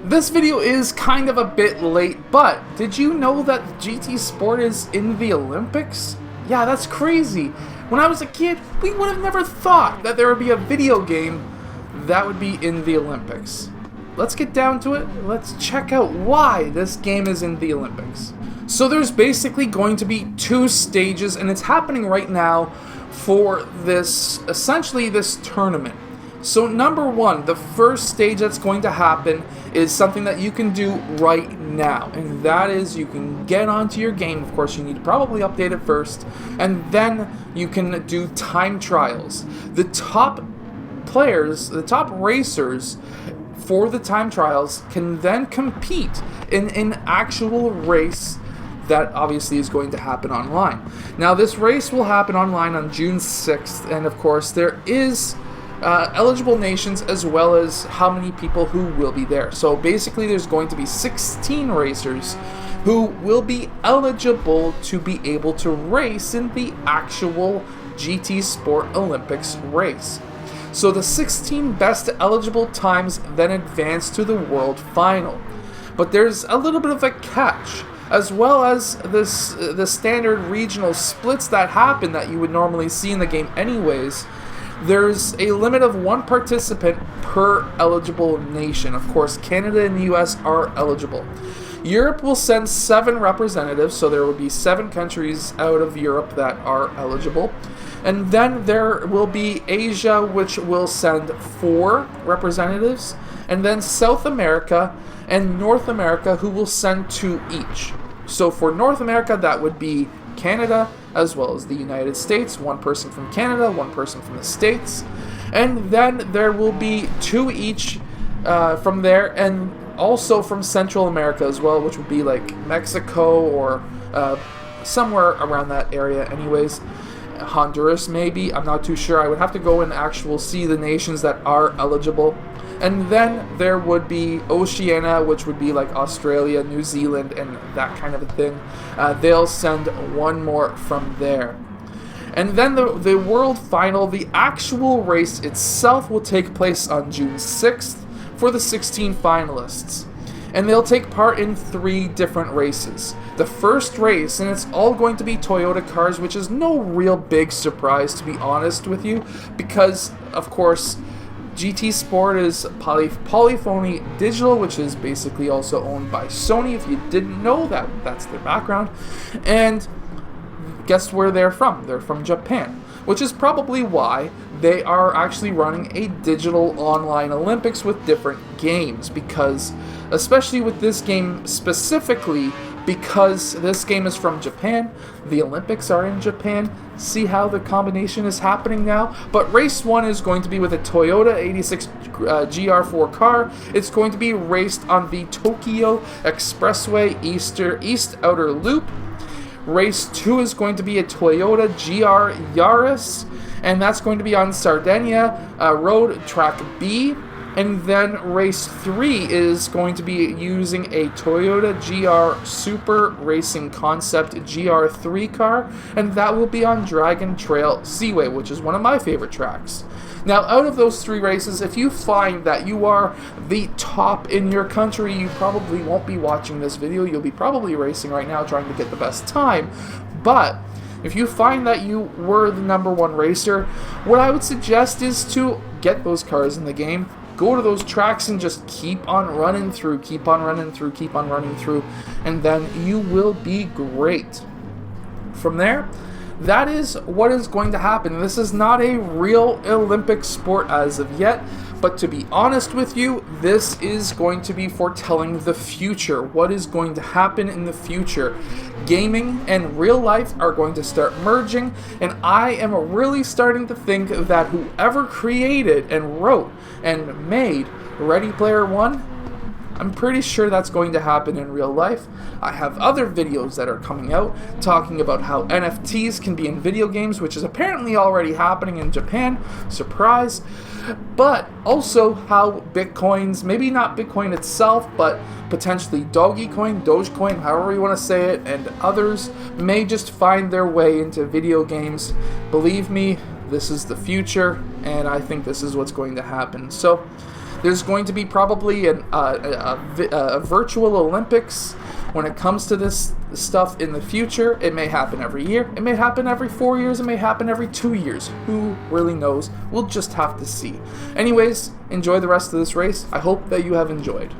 This video is kind of a bit late, but did you know that GT Sport is in the Olympics? Yeah, that's crazy. When I was a kid, we would have never thought that there would be a video game that would be in the Olympics. Let's get down to it. Let's check out why this game is in the Olympics. So there's basically going to be two stages, and it's happening right now for this, essentially this tournament. So number one, the first stage that's going to happen is something that you can do right now, and that is you can get onto your game. Of course, you need to probably update it first, and then you can do time trials. The top players, the top racers for the time trials can then compete in an actual race that obviously is going to happen online. Now, this race will happen online on June 6th, and of course there is eligible nations as well as how many people who will be there. So basically there's going to be 16 racers who will be eligible to be able to race in the actual GT Sport Olympics race. So the 16 best eligible times then advance to the world final. But there's a little bit of a catch, as well as the standard regional splits that happen that you would normally see in the game anyways. There's a limit of one participant per eligible nation. Of course, Canada and the US are eligible. Europe will send 7 representatives, so there will be 7 countries out of Europe that are eligible. And then there will be Asia, which will send 4 representatives, and then South America and North America, who will send 2 each. So for North America, that would be Canada, as well as the United States, 1 person from Canada, 1 person from the States, and then there will be 2 each from there, and also from Central America as well, which would be like Mexico or somewhere around that area anyways. Honduras maybe, I'm not too sure. I would have to go and actually see the nations that are eligible. And then there would be Oceania, which would be like Australia, New Zealand, and that kind of a thing. They'll send 1 more from there. And then the world final, the actual race itself, will take place on June 6th for the 16 finalists. And they'll take part in 3 different races. The first race, and it's all going to be Toyota cars, which is no real big surprise, to be honest with you, because, of course, GT Sport is Polyphony Digital, which is basically also owned by Sony. If you didn't know that, that's their background. And guess where they're from? They're from Japan, which is probably why they are actually running a digital online Olympics with different games, because especially with this game specifically, because this game is from Japan, the Olympics are in Japan. See how the combination is happening now? But race 1 is going to be with a Toyota 86 GR4 car. It's going to be raced on the Tokyo Expressway East Outer Loop. Race 2 is going to be a Toyota GR Yaris, and that's going to be on Sardinia Road Track B. And then race 3 is going to be using a Toyota GR Super Racing Concept GR3 car, and that will be on Dragon Trail Seaway, which is one of my favorite tracks. Now, out of those 3 races, if you find that you are the top in your country, you probably won't be watching this video. You'll be probably racing right now trying to get the best time. But if you find that you were the number 1 racer, what I would suggest is to get those cars in the game. Go to those tracks and just keep on running through, and then you will be great. From there, that is what is going to happen. This is not a real Olympic sport as of yet, but to be honest with you, this is going to be foretelling the future. What is going to happen in the future? Gaming and real life are going to start merging, and I am really starting to think that whoever created and wrote and made Ready Player One, I'm pretty sure that's going to happen in real life. I have other videos that are coming out talking about how NFTs can be in video games, which is apparently already happening in Japan. Surprise. But also how Bitcoins, maybe not Bitcoin itself, but potentially Dogecoin, however you want to say it, and others may just find their way into video games. Believe me, this is the future, and I think this is what's going to happen. So There's going to be probably a virtual Olympics when it comes to this stuff in the future. It may happen every year. It may happen every 4 years. It may happen every 2 years. Who really knows? We'll just have to see. Anyways, enjoy the rest of this race. I hope that you have enjoyed.